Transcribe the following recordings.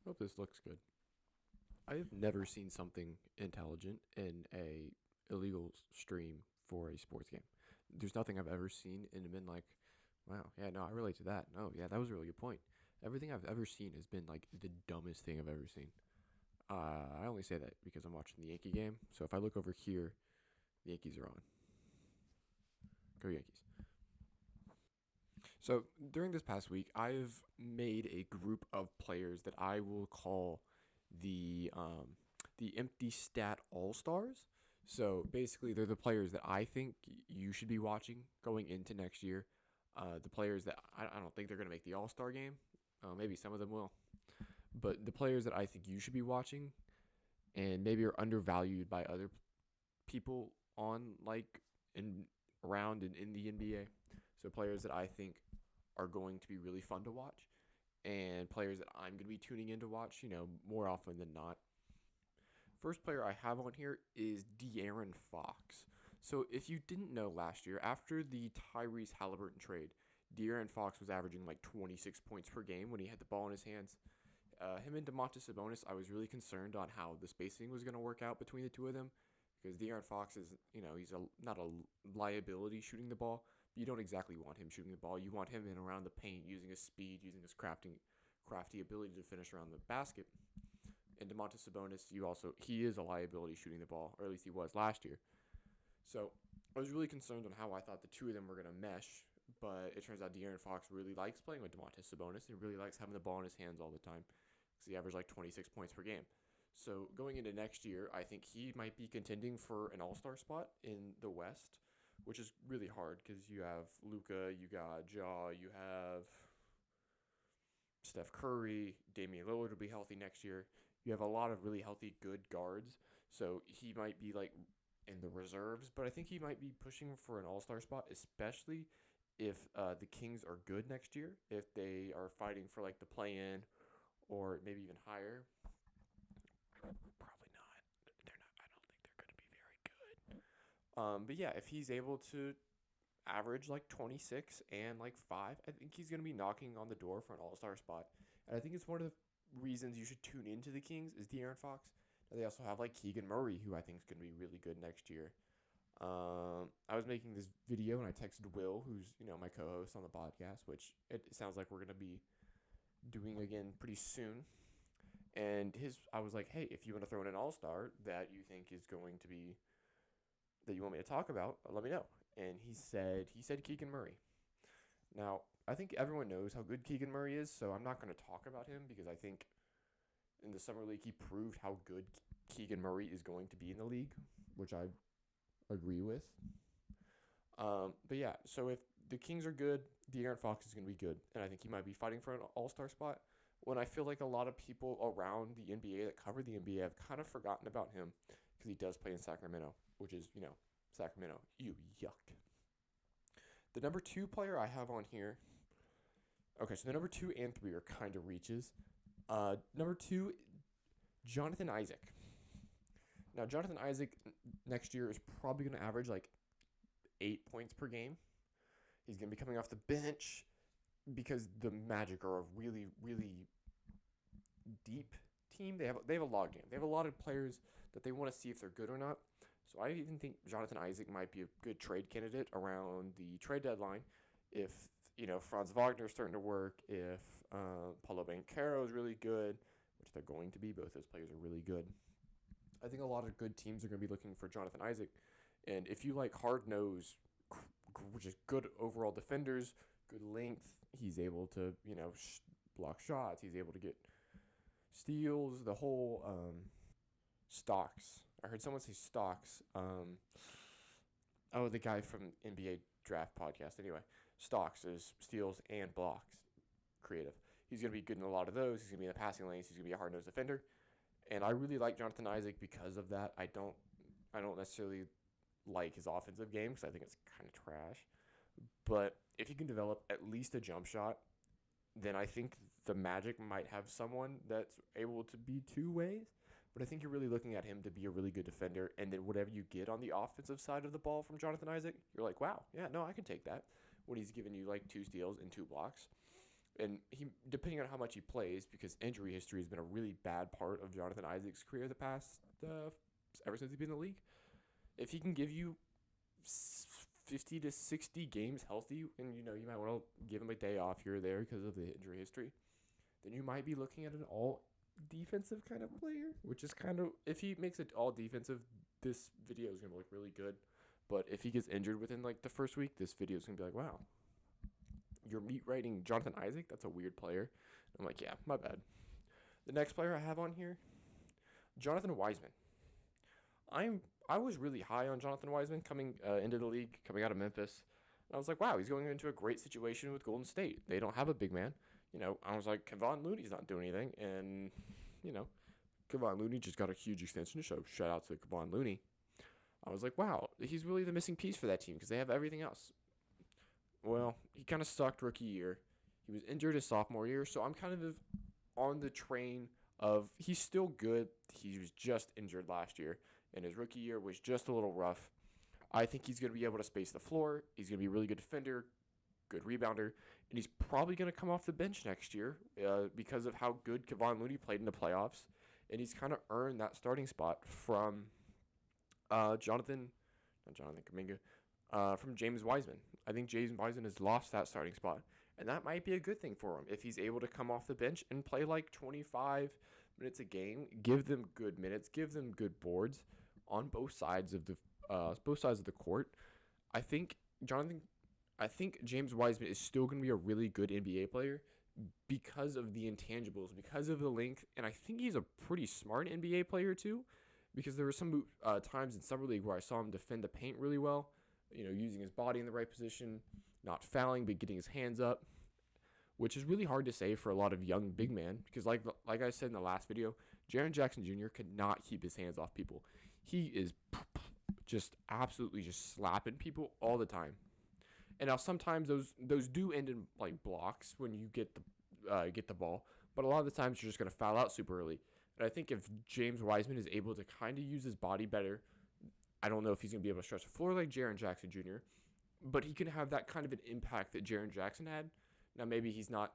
Hope this looks good. I have never seen something intelligent in a illegal stream for a sports game. There's nothing I've ever seen and been like, wow, yeah, no, I relate to that. No, yeah, that was a really good point. Everything I've ever seen has been like the dumbest thing I've ever seen. I only say that because I'm watching the Yankee game. So if I look over here, the Yankees are on. Go Yankees. So during this past week, I've made a group of players that I will call the empty stat all stars. So basically, they're the players that I think you should be watching going into next year. The players that I don't think they're going to make the All Star game. Maybe some of them will, but the players that I think you should be watching and maybe are undervalued by other people on like in around and in the NBA. So players that I think are going to be really fun to watch and players that I'm going to be tuning in to watch, more often than not. First player I have on here is De'Aaron Fox. So if you didn't know last year, after the Tyrese Halliburton trade, De'Aaron Fox was averaging like 26 points per game when he had the ball in his hands. Him and Domantas Sabonis, I was really concerned on how the spacing was going to work out between the two of them because De'Aaron Fox is, he's not a liability shooting the ball, but you don't exactly want him shooting the ball. You want him in around the paint, using his speed, using his crafty ability to finish around the basket. And Domantas Sabonis, he is a liability shooting the ball, or at least he was last year. So I was really concerned on how I thought the two of them were going to mesh, but it turns out De'Aaron Fox really likes playing with Domantas Sabonis and really likes having the ball in his hands all the time because he averaged like 26 points per game. So going into next year, I think he might be contending for an All-Star spot in the West, which is really hard because you have Luka, you got Ja, you have Steph Curry, Damian Lillard will be healthy next year. You have a lot of really healthy, good guards. So he might be like in the reserves, but I think he might be pushing for an All Star spot, especially if the Kings are good next year. If they are fighting for like the play in or maybe even higher. Probably not. They're not. I don't think they're going to be very good. But yeah, if he's able to average like 26 and like 5, I think he's going to be knocking on the door for an all-star spot. And I think it's one of the reasons you should tune into the Kings is De'Aaron Fox. Now they also have like Keegan Murray, who I think is going to be really good next year. I was making this video and I texted Will, who's, my co-host on the podcast, which it sounds like we're going to be doing again pretty soon. And I was like, hey, if you want to throw in an all-star that you think is going to be that you want me to talk about, let me know. And he said Keegan Murray. Now, I think everyone knows how good Keegan Murray is, so I'm not going to talk about him because I think in the summer league he proved how good Keegan Murray is going to be in the league, which I agree with. But yeah, so if the Kings are good, De'Aaron Fox is going to be good, and I think he might be fighting for an All-Star spot. When I feel like a lot of people around the NBA that cover the NBA have kind of forgotten about him because he does play in Sacramento, which is, Sacramento. Yuck. The number 2 player I have on here. Okay, so the number 2 and 3 are kind of reaches. Number 2, Jonathan Isaac. Now, Jonathan Isaac next year is probably going to average like 8 points per game. He's going to be coming off the bench because the Magic are a really, really deep team. They have a logjam. They have a lot of players that they want to see if they're good or not. So I even think Jonathan Isaac might be a good trade candidate around the trade deadline. If Franz Wagner's starting to work, if Paulo Banchero is really good, which they're going to be, both those players are really good. I think a lot of good teams are going to be looking for Jonathan Isaac. And if you like hard-nosed, which is good overall defenders, good length, he's able to, block shots. He's able to get steals, the whole stocks. I heard someone say stocks. The guy from NBA Draft Podcast. Anyway, stocks is steals and blocks. Creative. He's going to be good in a lot of those. He's going to be in the passing lanes. He's going to be a hard-nosed defender. And I really like Jonathan Isaac because of that. I don't necessarily like his offensive game because I think it's kind of trash. But if he can develop at least a jump shot, then I think the Magic might have someone that's able to be two ways. But I think you're really looking at him to be a really good defender. And then whatever you get on the offensive side of the ball from Jonathan Isaac, you're like, wow, yeah, no, I can take that. When he's giving you like 2 steals and 2 blocks. And he, depending on how much he plays, because injury history has been a really bad part of Jonathan Isaac's career the past ever since he's been in the league. If he can give you 50 to 60 games healthy, and you might want to give him a day off here or there because of the injury history, then you might be looking at an all defensive kind of player, which is kind of, if he makes it all defensive, this video is gonna look really good. But if he gets injured within like the first week, this video is gonna be like, wow, you're meat writing Jonathan Isaac? That's a weird player. I'm like, yeah, my bad. The next player I have on here, Jonathan Wiseman. I was really high on Jonathan Wiseman coming into the league, coming out of Memphis. And I was like, wow, he's going into a great situation with Golden State. They don't have a big man. I was like, Kevon Looney's not doing anything. And, Kevon Looney just got a huge extension, so shout out to Kevon Looney. I was like, wow, he's really the missing piece for that team because they have everything else. Well, he kind of sucked rookie year. He was injured his sophomore year, so I'm kind of on the train of he's still good. He was just injured last year, and his rookie year was just a little rough. I think he's going to be able to space the floor. He's going to be a really good defender, good rebounder, and he's probably going to come off the bench next year because of how good Kevon Looney played in the playoffs, and he's kind of earned that starting spot from Jonathan Kuminga, from James Wiseman. I think James Wiseman has lost that starting spot, and that might be a good thing for him if he's able to come off the bench and play like 25 minutes a game, give them good minutes, give them good boards on both sides of the court. I think James Wiseman is still going to be a really good NBA player because of the intangibles, because of the length, and I think he's a pretty smart NBA player too, because there were some times in Summer League where I saw him defend the paint really well, using his body in the right position, not fouling, but getting his hands up, which is really hard to say for a lot of young big men, because like I said in the last video, Jaren Jackson Jr. could not keep his hands off people. He is just absolutely just slapping people all the time. And now sometimes those do end in like blocks when you get the ball, but a lot of the times you're just going to foul out super early. And I think if James Wiseman is able to kind of use his body better, I don't know if he's going to be able to stretch the floor like Jaren Jackson Jr., but he can have that kind of an impact that Jaren Jackson had. Now maybe he's not,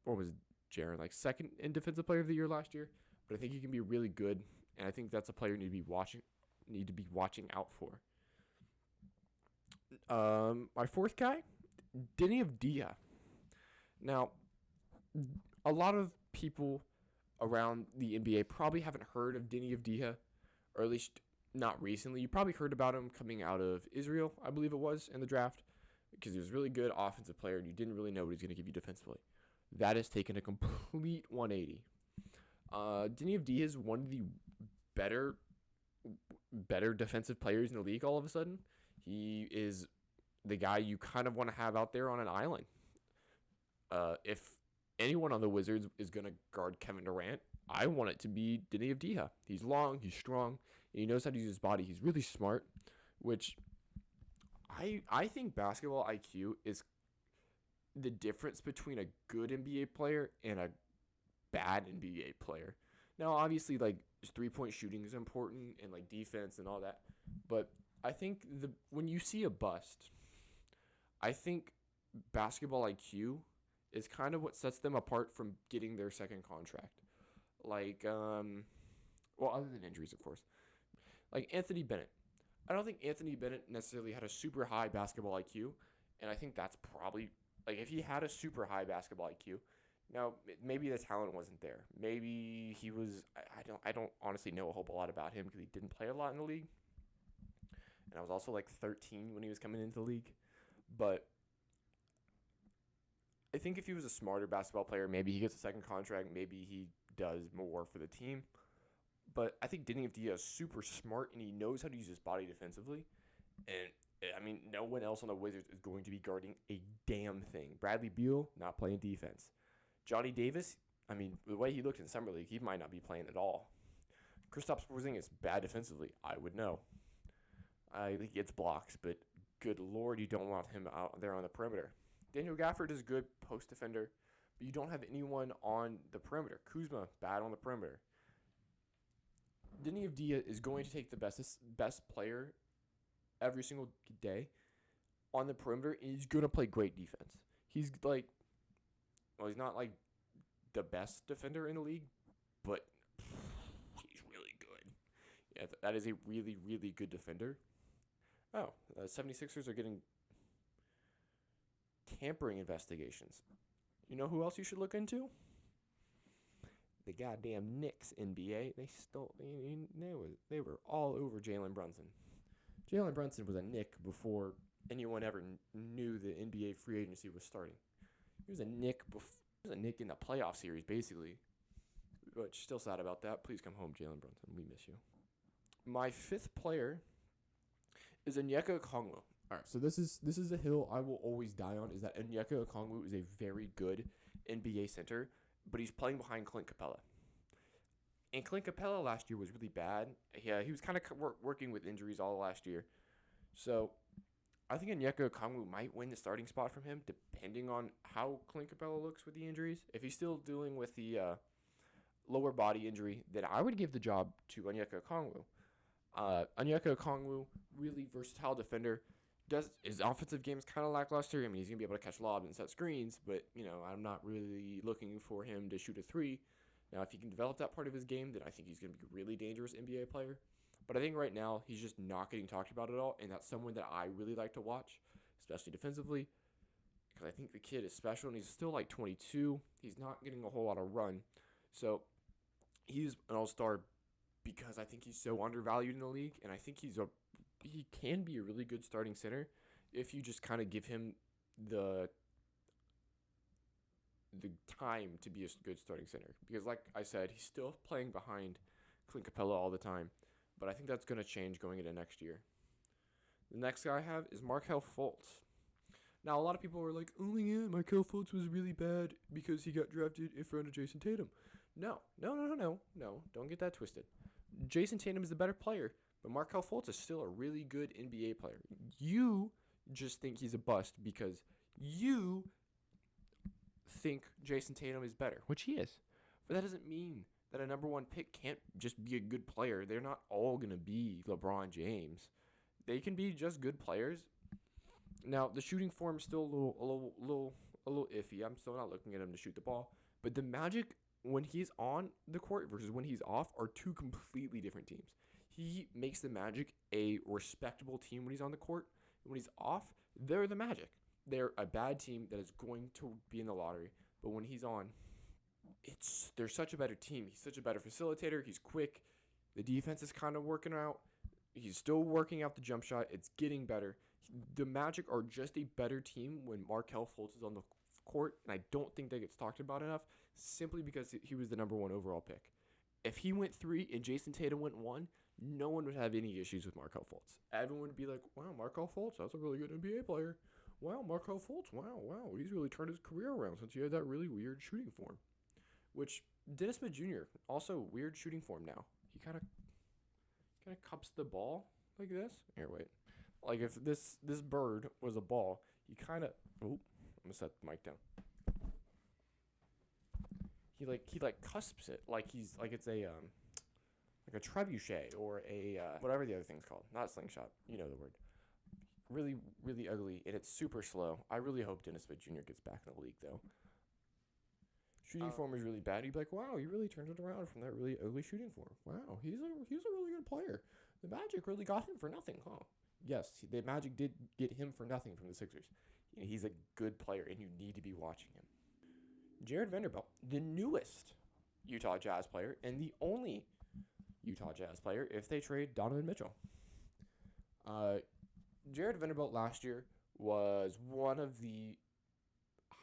what was Jaren, like second in Defensive Player of the Year last year, but I think he can be really good, and I think that's a player you need to be watching out for. My fourth guy, Denny Avdia. Now, a lot of people around the NBA probably haven't heard of Denny Avdia, or at least not recently. You probably heard about him coming out of Israel, I believe it was, in the draft, because he was a really good offensive player and you didn't really know what he was going to give you defensively. That has taken a complete 180. Denny Avdia is one of the better defensive players in the league all of a sudden. He is the guy you kind of want to have out there on an island. If anyone on the Wizards is going to guard Kevin Durant, I want it to be Denny Avdia. He's long, he's strong, and he knows how to use his body. He's really smart, which I think basketball IQ is the difference between a good NBA player and a bad NBA player. Now, obviously, like, three-point shooting is important and, like, defense and all that, but I think when you see a bust, I think basketball IQ is kind of what sets them apart from getting their second contract. Like, other than injuries, of course. Like Anthony Bennett. I don't think Anthony Bennett necessarily had a super high basketball IQ, and I think that's probably, like, if he had a super high basketball IQ, now maybe the talent wasn't there. Maybe he was, I don't honestly know a whole lot about him because he didn't play a lot in the league. And I was also like 13 when he was coming into the league. But I think if he was a smarter basketball player, maybe he gets a second contract, maybe he does more for the team. But I think Denny Avdia is super smart, and he knows how to use his body defensively. And, I mean, no one else on the Wizards is going to be guarding a damn thing. Bradley Beal, not playing defense. Johnny Davis, I mean, the way he looked in Summer League, he might not be playing at all. Kristaps Porzingis, bad defensively, I would know. He gets blocks, but good Lord, you don't want him out there on the perimeter. Daniel Gafford is a good post defender, but you don't have anyone on the perimeter. Kuzma, bad on the perimeter. Denny Avdia is going to take the best player every single day on the perimeter, and he's going to play great defense. He's like, Well, he's not like the best defender in the league, but he's really good. Yeah, that is a really, really good defender. Oh, 76ers are getting tampering investigations. You know who else you should look into? The goddamn Knicks NBA. They were all over Jalen Brunson. Jalen Brunson was a Knick before anyone ever knew the NBA free agency was starting. He was a Knick in the playoff series, basically. But still sad about that. Please come home, Jalen Brunson. We miss you. My fifth player is Onyeka Okongwu. All right, so this is a hill I will always die on. Is that Onyeka Okongwu is a very good NBA center, but he's playing behind Clint Capella. And Clint Capella last year was really bad. Yeah, he was kind of working with injuries all last year. So I think Onyeka Okongwu might win the starting spot from him, depending on how Clint Capella looks with the injuries. If he's still dealing with the lower body injury, then I would give the job to Onyeka Okongwu. Onyeka Okongwu, really versatile defender. His offensive game is kind of lackluster. I mean, he's going to be able to catch lobs and set screens, but, I'm not really looking for him to shoot a three. Now, if he can develop that part of his game, then I think he's going to be a really dangerous NBA player. But I think right now, he's just not getting talked about at all, and that's someone that I really like to watch, especially defensively, because I think the kid is special, and he's still like 22. He's not getting a whole lot of run. So he's an all-star because I think he's so undervalued in the league, and I think he can be a really good starting center if you just kind of give him the time to be a good starting center. Because like I said, he's still playing behind Clint Capella all the time, but I think that's going to change going into next year. The next guy I have is Markelle Fultz. Now, a lot of people are like, oh yeah, Markelle Fultz was really bad because he got drafted in front of Jason Tatum. No, don't get that twisted. Jason Tatum is the better player, but Markelle Fultz is still a really good NBA player. You just think he's a bust because you think Jason Tatum is better, which he is. But that doesn't mean that a number one pick can't just be a good player. They're not all going to be LeBron James. They can be just good players. Now, the shooting form is still a little iffy. I'm still not looking at him to shoot the ball. But the Magic, when he's on the court versus when he's off, are two completely different teams. He makes the Magic a respectable team when he's on the court. And when he's off, they're the Magic. They're a bad team that is going to be in the lottery. But when he's on, they're such a better team. He's such a better facilitator. He's quick. The defense is kind of working out. He's still working out the jump shot. It's getting better. The Magic are just a better team when Markelle Fultz is on the court, and I don't think that gets talked about enough simply because he was the number one overall pick. If he went 3 and Jason Tatum went 1, no one would have any issues with Markelle Fultz. Everyone would be like, wow, Markelle Fultz, that's a really good NBA player. Wow, Markelle Fultz, wow, he's really turned his career around since he had that really weird shooting form. Which, Dennis Smith Jr., also weird shooting form now. He kind of cups the ball like this. Here, wait. Like if this bird was a ball, he kind of. Oh, I'm gonna set the mic down. He cusps it like it's a trebuchet or a whatever the other thing's called. Not a slingshot. You know the word. Really, really ugly, and it's super slow. I really hope Dennis Smith Jr. gets back in the league though. Shooting form is really bad. You'd be like, wow, he really turned it around from that really ugly shooting form. Wow, he's a really good player. The Magic really got him for nothing, huh? Yes, the Magic did get him for nothing from the Sixers. He's a good player, and you need to be watching him. Jared Vanderbilt, the newest Utah Jazz player, and the only Utah Jazz player if they trade Donovan Mitchell. Jared Vanderbilt last year was one of the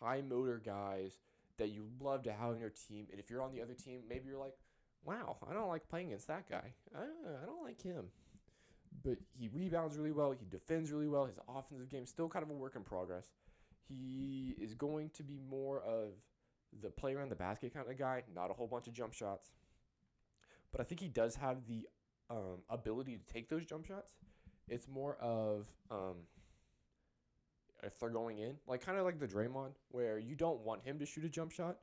high motor guys that you love to have on your team. And if you're on the other team, maybe you're like, wow, I don't like playing against that guy. I don't like him. But he rebounds really well. He defends really well. His offensive game is still kind of a work in progress. He is going to be more of the play around the basket kind of guy, not a whole bunch of jump shots. But I think he does have the ability to take those jump shots. It's more of if they're going in, kind of like the Draymond, where you don't want him to shoot a jump shot,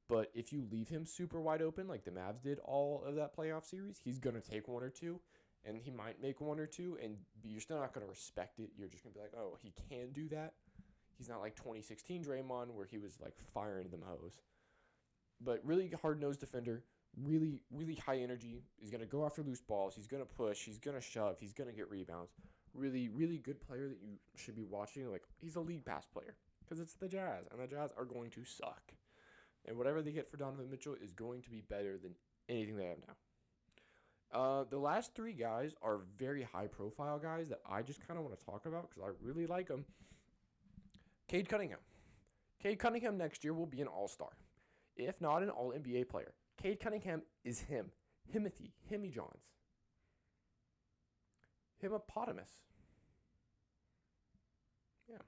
but if you leave him super wide open, like the Mavs did all of that playoff series, he's going to take 1 or 2, and he might make 1 or 2, and you're still not going to respect it. You're just going to be like, oh, he can do that. He's not like 2016 Draymond where he was like firing them hose. But really hard-nosed defender, really, really high energy. He's going to go after loose balls. He's going to push. He's going to shove. He's going to get rebounds. Really, really good player that you should be watching. Like, he's a league pass player because it's the Jazz, and the Jazz are going to suck. And whatever they get for Donovan Mitchell is going to be better than anything they have now. The last three guys are very high-profile guys that I just kind of want to talk about because I really like them. Cade Cunningham. Cade Cunningham next year will be an all-star, if not an all-NBA player. Cade Cunningham is him. Himothy. Himmy-Johns. Hippopotamus. Yeah.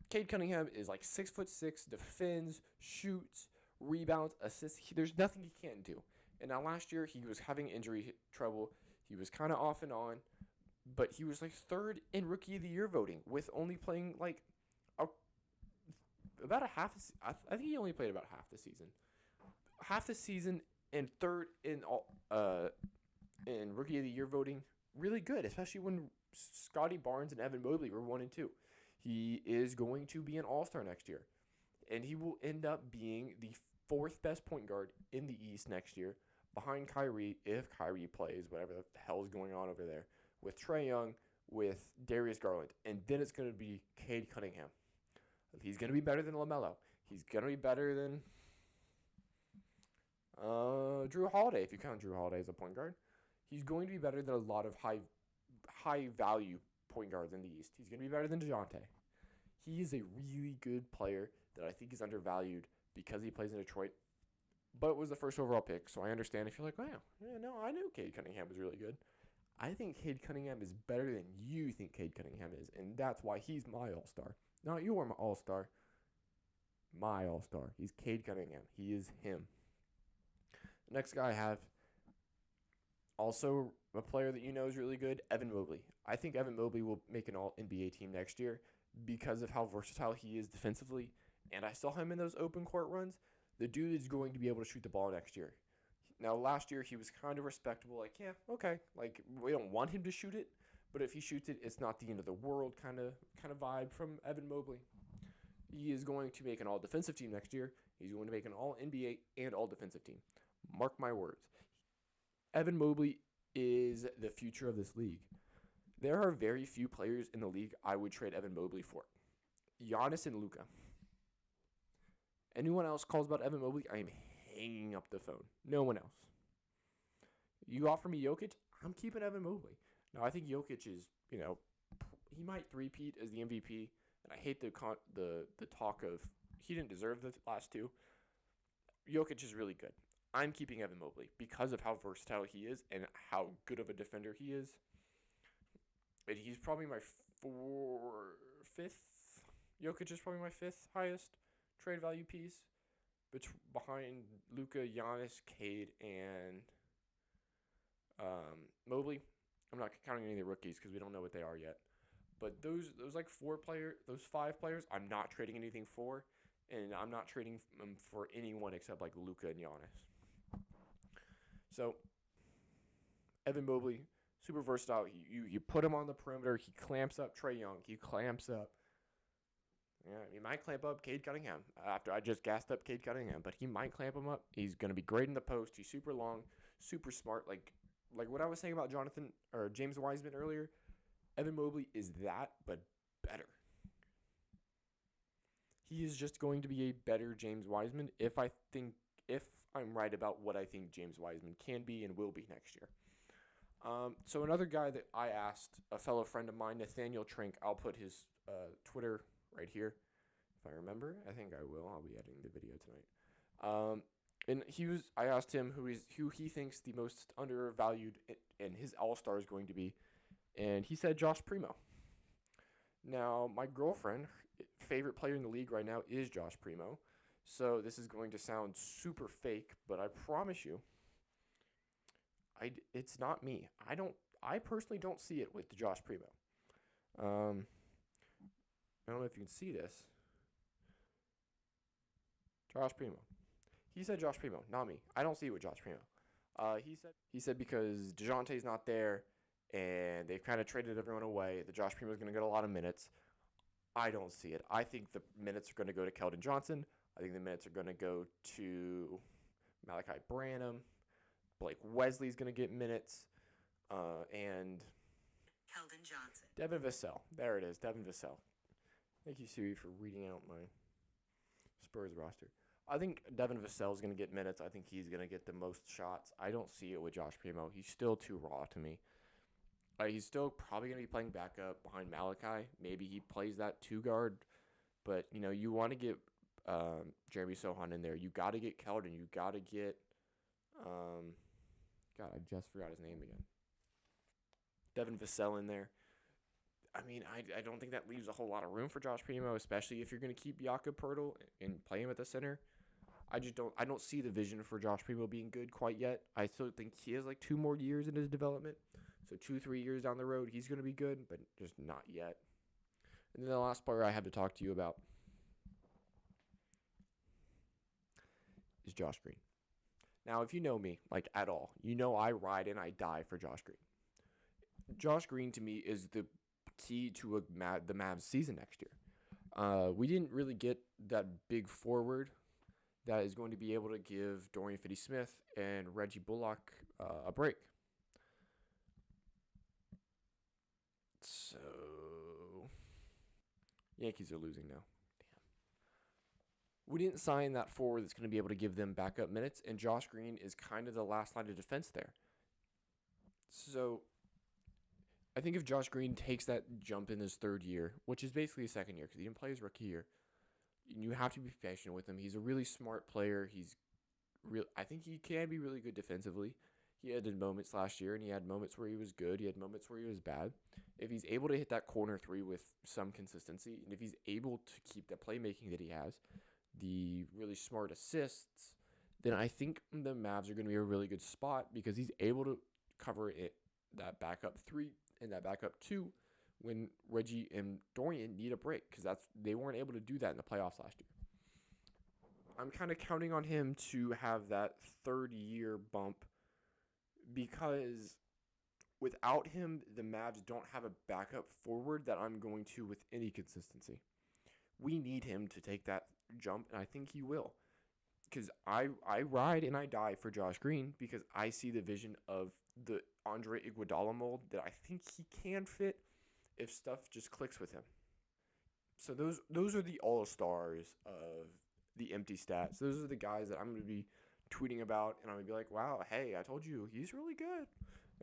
Cade Cunningham is like 6'6", defends, shoots, rebounds, assists. There's nothing he can't do. And now last year he was having injury trouble. He was kind of off and on, but he was like third in Rookie of the Year voting with only playing like about a half. I think he only played about half the season. Half the season and third in Rookie of the Year voting. Really good, especially when Scotty Barnes and Evan Mobley were 1 and 2. He is going to be an all-star next year, and he will end up being the fourth best point guard in the East next year, behind Kyrie if Kyrie plays, whatever the hell is going on over there, with Trae Young, with Darius Garland, and then it's going to be Cade Cunningham. He's going to be better than LaMelo. He's going to be better than Drew Holiday, if you count Drew Holiday as a point guard. He's going to be better than a lot of high value point guards in the East. He's going to be better than DeJounte. He is a really good player that I think is undervalued because he plays in Detroit, but was the first overall pick. So I understand if you're like, wow, yeah, no, I knew Cade Cunningham was really good. I think Cade Cunningham is better than you think Cade Cunningham is, and that's why he's my all-star. Not your all-star. My all-star. He's Cade Cunningham. He is him. Next guy I have, also a player that you know is really good, Evan Mobley. I think Evan Mobley will make an all-NBA team next year because of how versatile he is defensively, and I saw him in those open court runs. The dude is going to be able to shoot the ball next year. Now, last year he was kind of respectable, like, yeah, okay. Like, we don't want him to shoot it, but if he shoots it, it's not the end of the world kind of vibe from Evan Mobley. He is going to make an all-defensive team next year. He's going to make an all-NBA and all-defensive team. Mark my words. Evan Mobley is the future of this league. There are very few players in the league I would trade Evan Mobley for. Giannis and Luka. Anyone else calls about Evan Mobley, I am hanging up the phone. No one else. You offer me Jokic, I'm keeping Evan Mobley. Now, I think Jokic is, he might three-peat as the MVP, and I hate the talk of he didn't deserve the last two. Jokic is really good. I'm keeping Evan Mobley because of how versatile he is and how good of a defender he is. And he's probably my fifth. Jokic is probably my fifth highest trade value piece, behind Luka, Giannis, Cade, and Mobley. I'm not counting any of the rookies because we don't know what they are yet. But those five players, I'm not trading anything for, and I'm not trading them for anyone except like Luka and Giannis. So, Evan Mobley, super versatile. You put him on the perimeter. He clamps up Trae Young. He clamps up. Yeah, he might clamp up Cade Cunningham after I just gassed up Cade Cunningham, but he might clamp him up. He's going to be great in the post. He's super long, super smart. Like what I was saying about James Wiseman earlier, Evan Mobley is that, but better. He is just going to be a better James Wiseman if I'm right about what I think James Wiseman can be and will be next year. So another guy that I asked, a fellow friend of mine, Nathaniel Trink, I'll put his Twitter right here, if I remember. I think I will. I'll be editing the video tonight. And I asked him who he thinks the most undervalued and his all-star is going to be, and he said Josh Primo. Now, my girlfriend, favorite player in the league right now is Josh Primo. So this is going to sound super fake, but I promise you, it's not me. I personally don't see it with Josh Primo. I don't know if you can see this. Josh Primo. He said Josh Primo, not me. I don't see it with Josh Primo. He said because DeJounte's not there and they've kind of traded everyone away, that Josh Primo is going to get a lot of minutes. I don't see it. I think the minutes are going to go to Keldon Johnson. I think the minutes are going to go to Malachi Branham. Blake Wesley's going to get minutes. And Keldon Johnson. Devin Vassell. There it is, Devin Vassell. Thank you, Siri, for reading out my Spurs roster. I think Devin Vassell is going to get minutes. I think he's going to get the most shots. I don't see it with Josh Primo. He's still too raw to me. He's still probably going to be playing backup behind Malachi. Maybe he plays that 2 guard. But, you want to get Jeremy Sohan in there. You got to get Keldon. You got to get God, I just forgot his name again. Devin Vassell in there. I mean, I don't think that leaves a whole lot of room for Josh Primo, especially if you're going to keep Jakob Poeltl and play him at the center. I don't see the vision for Josh Primo being good quite yet. I still think he has like 2 more years in his development. So 2-3 years down the road, he's going to be good, but just not yet. And then the last player I have to talk to you about is Josh Green. Now, if you know me, like at all, I ride and I die for Josh Green. Josh Green, to me, is the key to the Mavs season next year. We didn't really get that big forward that is going to be able to give Dorian Finney-Smith and Reggie Bullock a break. So, Yankees are losing now. Damn. We didn't sign that forward that's going to be able to give them backup minutes, and Josh Green is kind of the last line of defense there. So, I think if Josh Green takes that jump in his 3rd year, which is basically his 2nd year because he didn't play his rookie year, you have to be patient with him. He's a really smart player. I think he can be really good defensively. He had moments last year, and he had moments where he was good. He had moments where he was bad. If he's able to hit that corner 3 with some consistency, and if he's able to keep the playmaking that he has, the really smart assists, then I think the Mavs are going to be a really good spot because he's able to cover that backup 3 and that backup 2 when Reggie and Dorian need a break because they weren't able to do that in the playoffs last year. I'm kind of counting on him to have that 3rd year bump because without him, the Mavs don't have a backup forward that I'm going to with any consistency. We need him to take that jump, and I think he will. Because I ride and I die for Josh Green because I see the vision of the Andre Iguodala mold that I think he can fit if stuff just clicks with him. So those are the all-stars of the empty stats. Those are the guys that I'm going to be tweeting about, and I'm going to be like, wow, hey, I told you, he's really good.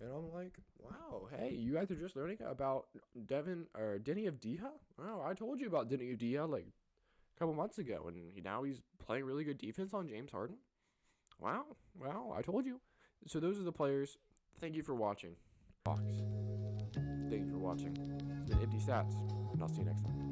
And I'm like, wow, hey, you guys are just learning about Denny Avdija? Wow, I told you about Denny Avdija like a couple months ago, and now he's playing really good defense on James Harden. Wow, I told you. So those are the players. Thank you for watching. Thank you for watching. It's been Empty Stats, and I'll see you next time.